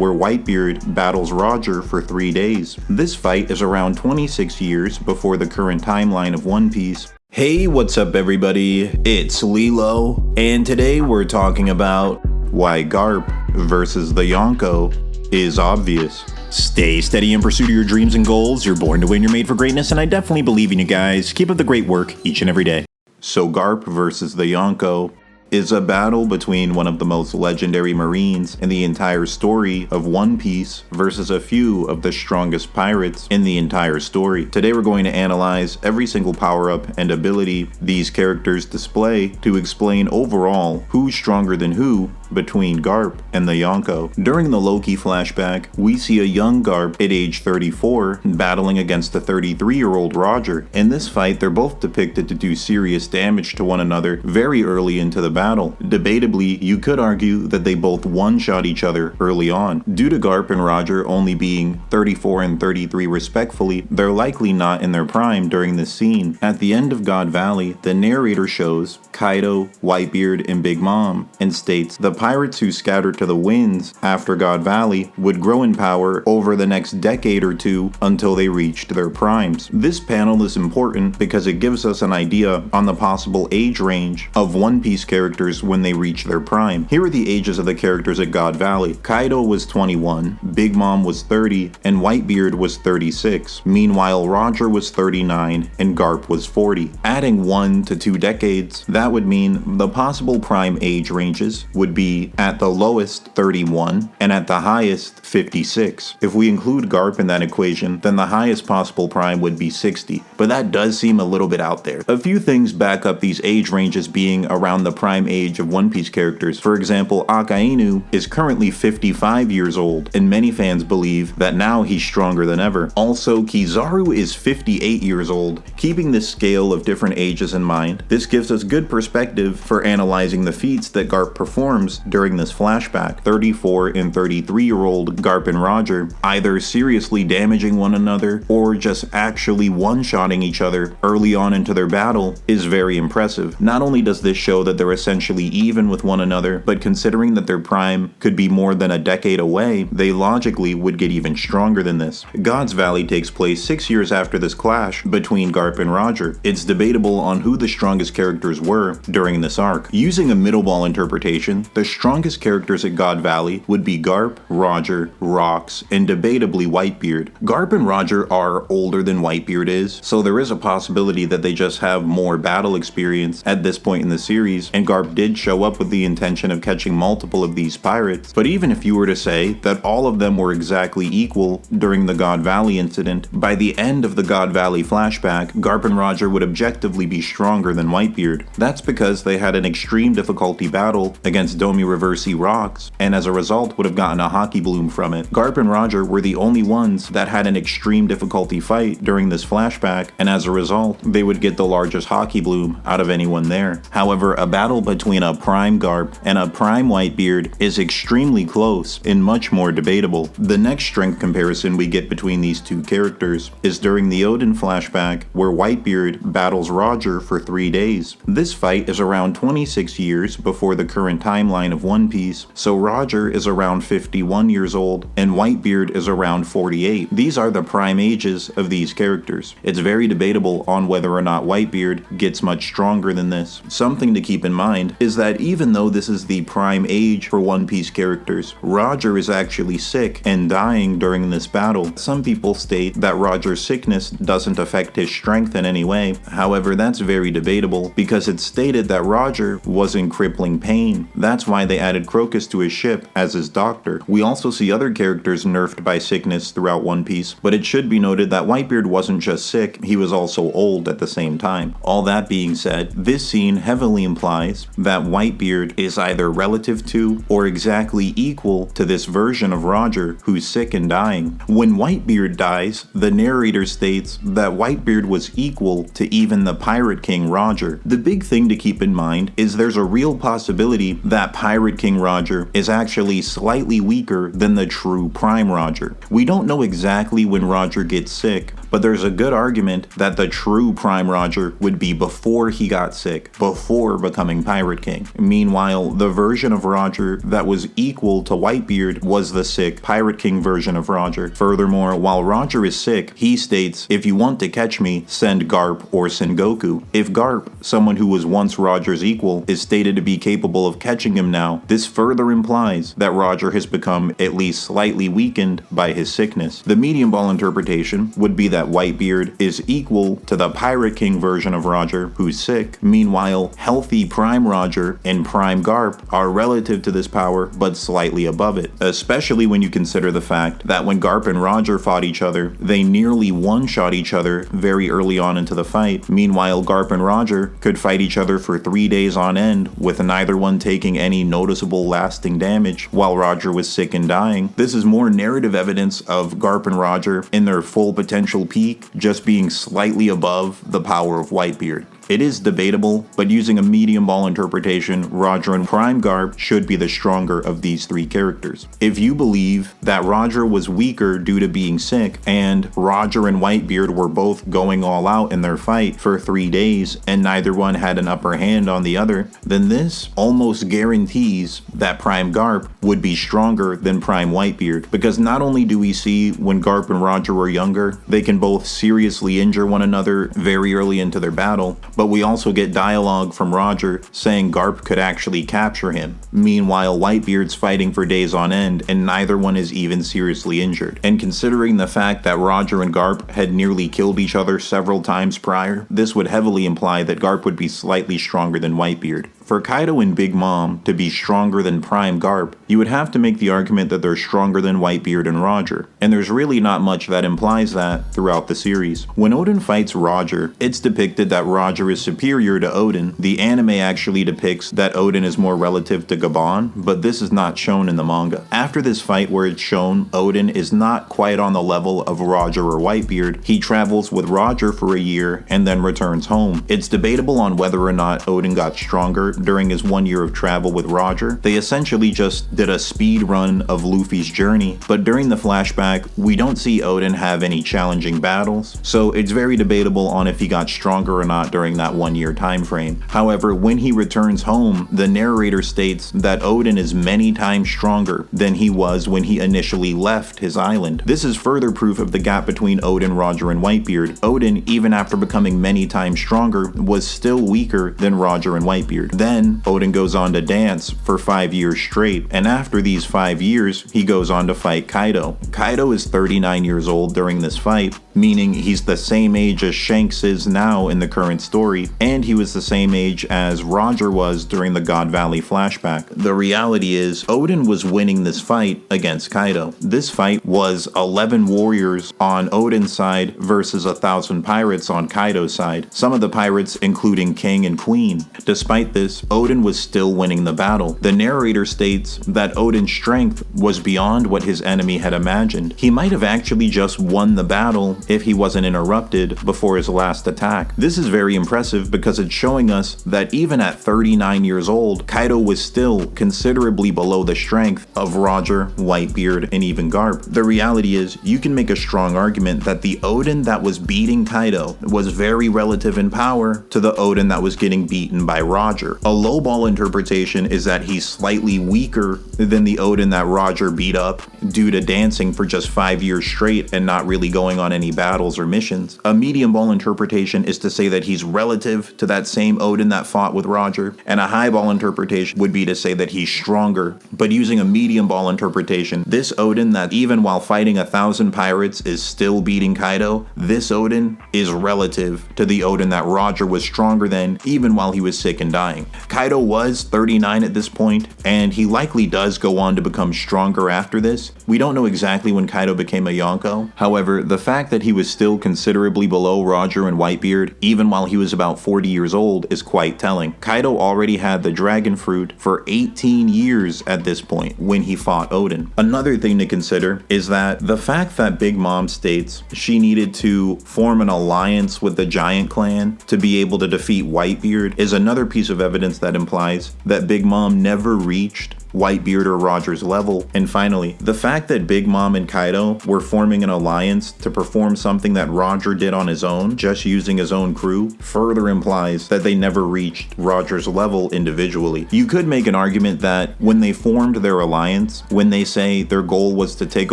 where Whitebeard battles Roger for 3 days. This fight is around 26 years before the current timeline of One Piece. Hey, what's up everybody? It's LeeLos, and today we're talking about why Garp versus the Yonko is obvious. Stay steady in pursuit of your dreams and goals. You're born to win, you're made for greatness, and I definitely believe in you guys. Keep up the great work each and every day. So Garp versus the Yonko is a battle between one of the most legendary marines in the entire story of One Piece versus a few of the strongest pirates in the entire story. Today we're going to analyze every single power-up and ability these characters display to explain overall who's stronger than who between Garp and the Yonko. During the Loki flashback, we see a young Garp at age 34 battling against a 33-year-old Roger. In this fight, they're both depicted to do serious damage to one another very early into the battle. Debatably, you could argue that they both one-shot each other early on. Due to Garp and Roger only being 34 and 33 respectfully, they're likely not in their prime during this scene. At the end of God Valley, the narrator shows Kaido, Whitebeard, and Big Mom and states the pirates who scattered to the winds after God Valley would grow in power over the next decade or two until they reached their primes. This panel is important because it gives us an idea on the possible age range of One Piece characters when they reach their prime. Here are the ages of the characters at God Valley. Kaido was 21, Big Mom was 30, and Whitebeard was 36. Meanwhile, Roger was 39 and Garp was 40. Adding 1 to 2 decades, that would mean the possible prime age ranges would be at the lowest 31 and at the highest 56. If we include Garp in that equation, then the highest possible prime would be 60, but that does seem a little bit out there. A few things back up these age ranges being around the prime age of One Piece characters. For example, Akainu is currently 55 years old, and many fans believe that now he's stronger than ever. Also, Kizaru is 58 years old. Keeping this scale of different ages in mind, this gives us good perspective for analyzing the feats that Garp performs during this flashback. 34 and 33-year-old Garp and Roger either seriously damaging one another or just actually one-shotting each other early on into their battle is very impressive. Not only does this show that they're essentially even with one another, but considering that their prime could be more than a decade away, they logically would get even stronger than this. God's Valley takes place 6 years after this clash between Garp and Roger. It's debatable on who the strongest characters were during this arc. Using a middle ball interpretation, the strongest characters at God Valley would be Garp, Roger, Rocks, and debatably Whitebeard. Garp and Roger are older than Whitebeard is, so there is a possibility that they just have more battle experience at this point in the series, and Garp did show up with the intention of catching multiple of these pirates. But even if you were to say that all of them were exactly equal during the God Valley incident, by the end of the God Valley flashback, Garp and Roger would objectively be stronger than Whitebeard. That's because they had an extreme difficulty battle against Domi Reversi Rocks, and as a result would have gotten a hockey bloom from it. Garp and Roger were the only ones that had an extreme difficulty fight during this flashback, and as a result, they would get the largest hockey bloom out of anyone there. However, a battle between a prime Garp and a prime Whitebeard is extremely close and much more debatable. The next strength comparison we get between these two characters is during the Oden flashback, where Whitebeard battles Roger for 3 days. This fight is around 26 years before the current timeline of One Piece, so Roger is around 51 years old and Whitebeard is around 48. These are the prime ages of these characters. It's very debatable on whether or not Whitebeard gets much stronger than this. Something to keep in mind is that even though this is the prime age for One Piece characters, Roger is actually sick and dying during this battle. Some people state that Roger's sickness doesn't affect his strength in any way. However, that's very debatable because it's stated that Roger was in crippling pain. That's why they added Crocus to his ship as his doctor. We also see other characters nerfed by sickness throughout One Piece, but it should be noted that Whitebeard wasn't just sick, he was also old at the same time. All that being said, this scene heavily implies that Whitebeard is either relative to or exactly equal to this version of Roger who's sick and dying. When Whitebeard dies, the narrator states that Whitebeard was equal to even the Pirate King Roger. The big thing to keep in mind is there's a real possibility that Pirate King Roger is actually slightly weaker than the true Prime Roger. We don't know exactly when Roger gets sick, but there's a good argument that the true Prime Roger would be before he got sick, before becoming Pirate King. Meanwhile, the version of Roger that was equal to Whitebeard was the sick Pirate King version of Roger. Furthermore, while Roger is sick, he states, "If you want to catch me, send Garp or Sengoku." If Garp, someone who was once Roger's equal, is stated to be capable of catching him now, this further implies that Roger has become at least slightly weakened by his sickness. The medium ball interpretation would be that Whitebeard is equal to the Pirate King version of Roger, who's sick. Meanwhile, healthy Prime Roger and Prime Garp are relative to this power, but slightly above it, especially when you consider the fact that when Garp and Roger fought each other, they nearly one-shot each other very early on into the fight. Meanwhile, Garp and Roger could fight each other for 3 days on end, with neither one taking any noticeable lasting damage, while Roger was sick and dying. This is more narrative evidence of Garp and Roger in their full potential peak, just being slightly above the power of Whitebeard. It is debatable, but using a medium ball interpretation, Roger and Prime Garp should be the stronger of these three characters. If you believe that Roger was weaker due to being sick, and Roger and Whitebeard were both going all out in their fight for 3 days, and neither one had an upper hand on the other, then this almost guarantees that Prime Garp would be stronger than Prime Whitebeard, because not only do we see when Garp and Roger were younger, they can both seriously injure one another very early into their battle, but we also get dialogue from Roger saying Garp could actually capture him. Meanwhile, Whitebeard's fighting for days on end, and neither one is even seriously injured. And considering the fact that Roger and Garp had nearly killed each other several times prior, this would heavily imply that Garp would be slightly stronger than Whitebeard. For Kaido and Big Mom to be stronger than Prime Garp, you would have to make the argument that they're stronger than Whitebeard and Roger, and there's really not much that implies that throughout the series. When Oden fights Roger, it's depicted that Roger is superior to Oden. The anime actually depicts that Oden is more relative to Gabon, but this is not shown in the manga. After this fight where it's shown Oden is not quite on the level of Roger or Whitebeard, he travels with Roger for a year and then returns home. It's debatable on whether or not Oden got stronger during his 1 year of travel with Roger. They essentially just did a speed run of Luffy's journey, but during the flashback, we don't see Oden have any challenging battles, so it's very debatable on if he got stronger or not during that 1 year time frame. However, when he returns home, the narrator states that Oden is many times stronger than he was when he initially left his island. This is further proof of the gap between Oden, Roger, and Whitebeard. Oden, even after becoming many times stronger, was still weaker than Roger and Whitebeard. Then, Oden goes on to dance for 5 years straight, and after these 5 years, he goes on to fight Kaido. Kaido is 39 years old during this fight, meaning he's the same age as Shanks is now in the current story, and he was the same age as Roger was during the God Valley flashback. The reality is, Oden was winning this fight against Kaido. This fight was 11 warriors on Oden's side versus 1,000 pirates on Kaido's side, some of the pirates including King and Queen. Despite this, Oden was still winning the battle. The narrator states that Oden's strength was beyond what his enemy had imagined. He might have actually just won the battle if he wasn't interrupted before his last attack. This is very impressive because it's showing us that even at 39 years old, Kaido was still considerably below the strength of Roger, Whitebeard, and even Garp. The reality is, you can make a strong argument that the Oden that was beating Kaido was very relative in power to the Oden that was getting beaten by Roger. A lowball interpretation is that he's slightly weaker than the Oden that Roger beat up due to dancing for just 5 years straight and not really going on any battles or missions. A medium ball interpretation is to say that he's relative to that same Oden that fought with Roger, and a high ball interpretation would be to say that he's stronger. But using a medium ball interpretation, this Oden that even while fighting 1,000 pirates is still beating Kaido, this Oden is relative to the Oden that Roger was stronger than even while he was sick and dying. Kaido was 39 at this point, and he likely does go on to become stronger after this. We don't know exactly when Kaido became a Yonko. However, the fact that he was still considerably below Roger and Whitebeard, even while he was about 40 years old, is quite telling. Kaido already had the dragon fruit for 18 years at this point when he fought Oden. Another thing to consider is that the fact that Big Mom states she needed to form an alliance with the Giant Clan to be able to defeat Whitebeard is another piece of evidence that implies that Big Mom never reached Whitebeard or Roger's level. And finally, the fact that Big Mom and Kaido were forming an alliance to perform something that Roger did on his own, just using his own crew, further implies that they never reached Roger's level individually. You could make an argument that when they formed their alliance, when they say their goal was to take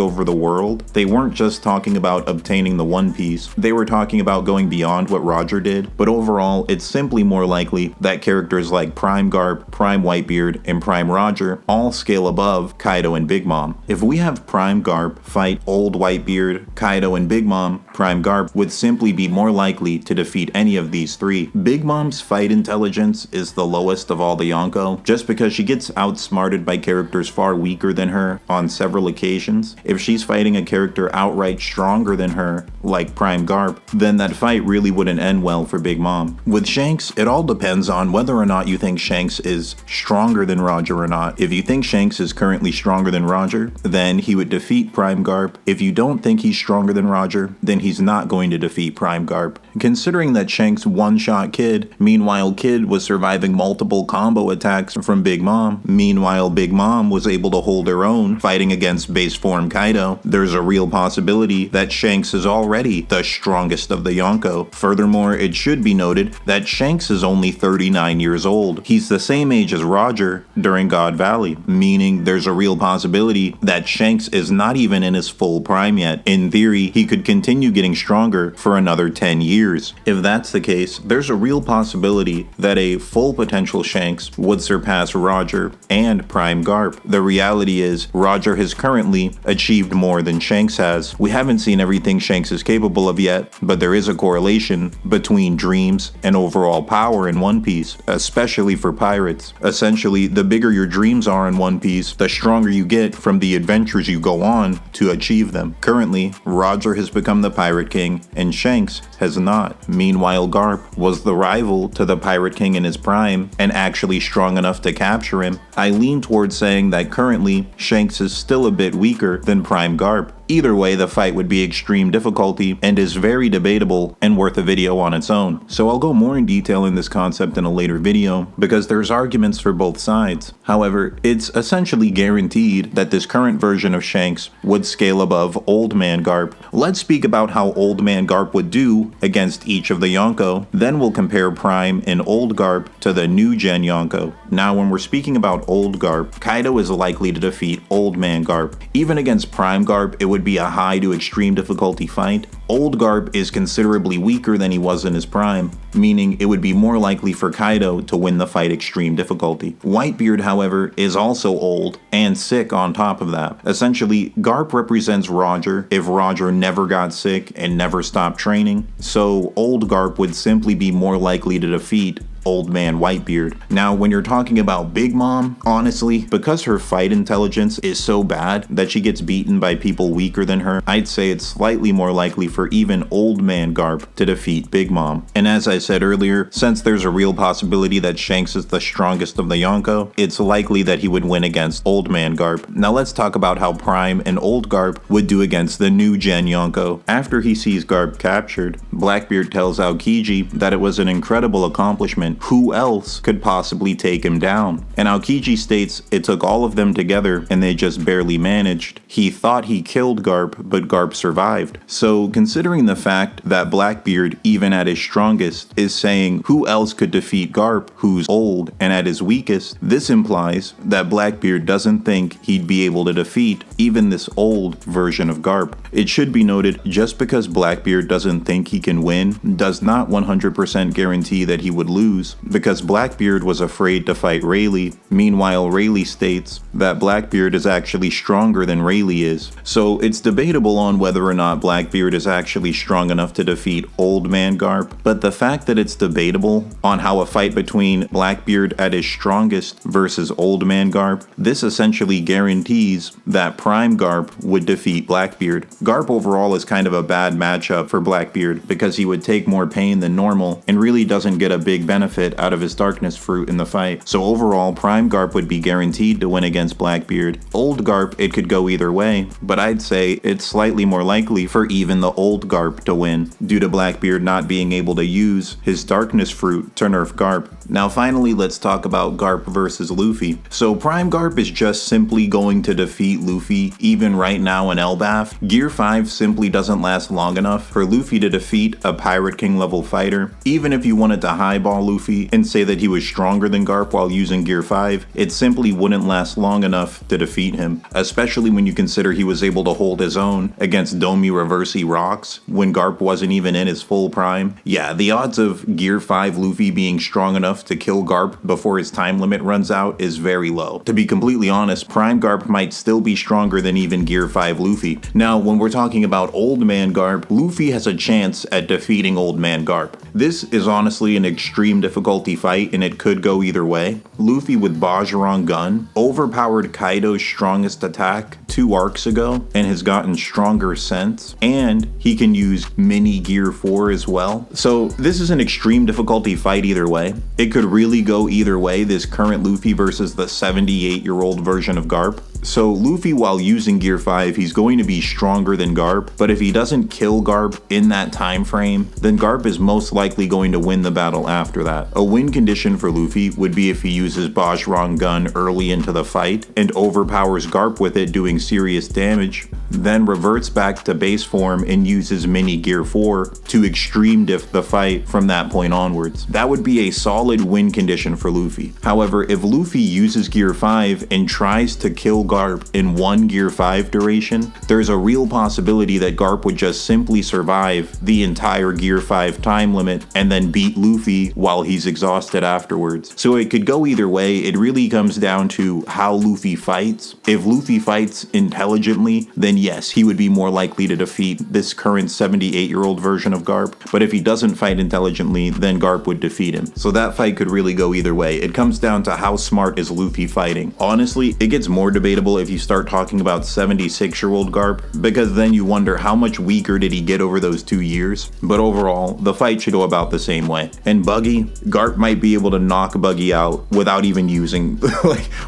over the world, they weren't just talking about obtaining the One Piece, they were talking about going beyond what Roger did. But overall, it's simply more likely that characters like Prime Garp, Prime Whitebeard, and Prime Roger all scale above Kaido and Big Mom. If we have Prime Garp fight Old Whitebeard, Kaido, and Big Mom, Prime Garp would simply be more likely to defeat any of these three. Big Mom's fight intelligence is the lowest of all the Yonko, just because she gets outsmarted by characters far weaker than her on several occasions. If she's fighting a character outright stronger than her, like Prime Garp, then that fight really wouldn't end well for Big Mom. With Shanks, it all depends on whether or not you think Shanks is stronger than Roger or not. If you think Shanks is currently stronger than Roger, then he would defeat Prime Garp. If you don't think he's stronger than Roger, then he's not going to defeat Prime Garp. Considering that Shanks one-shot Kid, meanwhile Kid was surviving multiple combo attacks from Big Mom, meanwhile Big Mom was able to hold her own fighting against base form Kaido, there's a real possibility that Shanks is already the strongest of the Yonko. Furthermore, it should be noted that Shanks is only 39 years old. He's the same age as Roger during God Valley, meaning there's a real possibility that Shanks is not even in his full prime yet. In theory, he could continue getting stronger for another 10 years. If that's the case, there's a real possibility that a full potential Shanks would surpass Roger and Prime Garp. The reality is, Roger has currently achieved more than Shanks has. We haven't seen everything Shanks is capable of yet, but there is a correlation between dreams and overall power in One Piece, especially for pirates. Essentially, the bigger your dreams are in One Piece, the stronger you get from the adventures you go on to achieve them. Currently, Roger has become the Pirate King, and Shanks has not. Meanwhile, Garp was the rival to the Pirate King in his prime, and actually strong enough to capture him. I lean towards saying that currently, Shanks is still a bit weaker than Prime Garp. Either way, the fight would be extreme difficulty and is very debatable and worth a video on its own. So I'll go more in detail in this concept in a later video because there's arguments for both sides. However, it's essentially guaranteed that this current version of Shanks would scale above Old Man Garp. Let's speak about how Old Man Garp would do against each of the Yonko, then we'll compare Prime and Old Garp to the new gen Yonko. Now when we're speaking about Old Garp, Kaido is likely to defeat Old Man Garp. Even against Prime Garp, it would be a high to extreme difficulty fight. Old Garp is considerably weaker than he was in his prime, meaning it would be more likely for Kaido to win the fight extreme difficulty. Whitebeard, however, is also old and sick on top of that. Essentially, Garp represents Roger if Roger never got sick and never stopped training, so Old Garp would simply be more likely to defeat Old Man Whitebeard. Now, when you're talking about Big Mom, honestly, because her fight intelligence is so bad that she gets beaten by people weaker than her, I'd say it's slightly more likely for even Old Man Garp to defeat Big Mom. And as I said earlier, since there's a real possibility that Shanks is the strongest of the Yonko, it's likely that he would win against Old Man Garp. Now let's talk about how Prime and Old Garp would do against the new gen Yonko. After he sees Garp captured, Blackbeard tells Aokiji that it was an incredible accomplishment. Who else could possibly take him down? And Aokiji states it took all of them together and they just barely managed. He thought he killed Garp, but Garp survived. So considering the fact that Blackbeard, even at his strongest, is saying who else could defeat Garp, who's old and at his weakest, this implies that Blackbeard doesn't think he'd be able to defeat even this old version of Garp. It should be noted, just because Blackbeard doesn't think he can win does not 100% guarantee that he would lose, because Blackbeard was afraid to fight Rayleigh. Meanwhile, Rayleigh states that Blackbeard is actually stronger than Rayleigh is. So it's debatable on whether or not Blackbeard is actually strong enough to defeat Old Man Garp, but the fact that it's debatable on how a fight between Blackbeard at his strongest versus Old Man Garp, this essentially guarantees that Prime Garp would defeat Blackbeard. Garp overall is kind of a bad matchup for Blackbeard because he would take more pain than normal and really doesn't get a big benefit out of his darkness fruit in the fight. So overall, Prime Garp would be guaranteed to win against Blackbeard. Old Garp, it could go either way, but I'd say it's slightly more likely for even the old Garp to win, due to Blackbeard not being able to use his darkness fruit to nerf Garp. Now finally, let's talk about Garp versus Luffy. So Prime Garp is just simply going to defeat Luffy even right now in Elbaf. Gear 5 simply doesn't last long enough for Luffy to defeat a Pirate King level fighter. Even if you wanted to highball Luffy and say that he was stronger than Garp while using Gear 5, it simply wouldn't last long enough to defeat him, especially when you consider he was able to hold his own against Domi Reversi rocks when Garp wasn't even in his full prime. Yeah, the odds of Gear 5 Luffy being strong enough to kill Garp before his time limit runs out is very low. To be completely honest, Prime Garp might still be stronger than even Gear 5 Luffy. Now, when we're talking about Old Man Garp, Luffy has a chance at defeating Old Man Garp. This is honestly an extreme difficulty fight and it could go either way. Luffy with Bajarang Gun overpowered Kaido's strongest attack 2 arcs ago and has gotten stronger since, and he can use Mini Gear 4 as well. So this is an extreme difficulty fight either way. It could really go either way, this current Luffy versus the 78-year-old version of Garp. So Luffy, while using Gear 5, he's going to be stronger than Garp, but if he doesn't kill Garp in that time frame, then Garp is most likely going to win the battle after that. A win condition for Luffy would be if he uses Bajarang Gun early into the fight and overpowers Garp with it, doing serious damage, then reverts back to base form and uses Mini Gear 4 to extreme diff the fight from that point onwards. That would be a solid win condition for Luffy. However, if Luffy uses Gear 5 and tries to kill Garp in 1 Gear 5 duration, there's a real possibility that Garp would just simply survive the entire Gear 5 time limit and then beat Luffy while he's exhausted afterwards. So it could go either way. It really comes down to how Luffy fights. If Luffy fights intelligently, then yes, he would be more likely to defeat this current 78-year-old version of Garp. But if he doesn't fight intelligently, then Garp would defeat him. So that fight could really go either way. It comes down to how smart is Luffy fighting. Honestly, it gets more debatable if you start talking about 76-year-old Garp, because then you wonder how much weaker did he get over those 2 years. But overall, the fight should go about the same way. And Buggy, Garp might be able to knock Buggy out without even using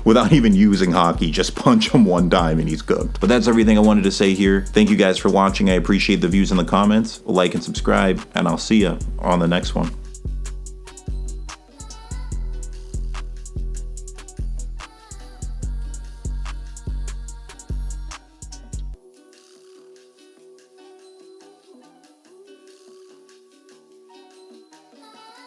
without even using Haki. Just punch him one time and he's cooked. But that's everything I wanted to say here. Thank you guys for watching. I appreciate the views in the comments. Like and subscribe, and I'll see ya on the next one.